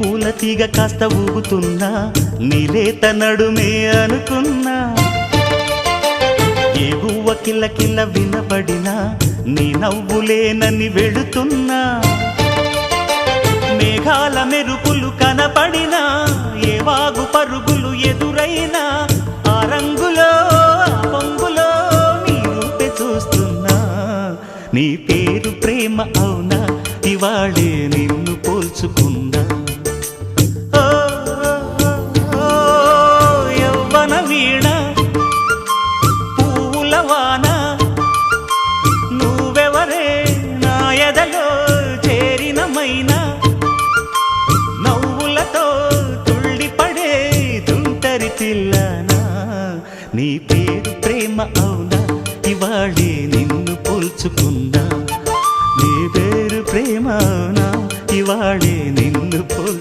పూల తీగ కాస్త ఊగుతున్నా నీలేత నడుమే అనుకున్నా ఏ గువ్వ కిల్ల కిల్ల వినబడినా నీ నవ్వులేనని వెళుతున్నా మేఘాల మెరుపులు కనపడినా ఏ వాగు పరుగులు ఎదురైనా ఆ రంగులో ఆ పొంగులో నీ రూపే చూస్తున్నా నీ పేరు ప్రేమ అవునా ఇవాళే నిన్ను పోల్చుకున్నా యవ్వన వీణ పూల వాన నువ్వెవరే నా ఎదలో చేరిన మైనా నవ్వులతో తుళ్ళిపడే తుంటరి పిల్లనా నీ పేరు ప్రేమ అవునా ఇవాళే నిన్ను పోల్చుకున్నా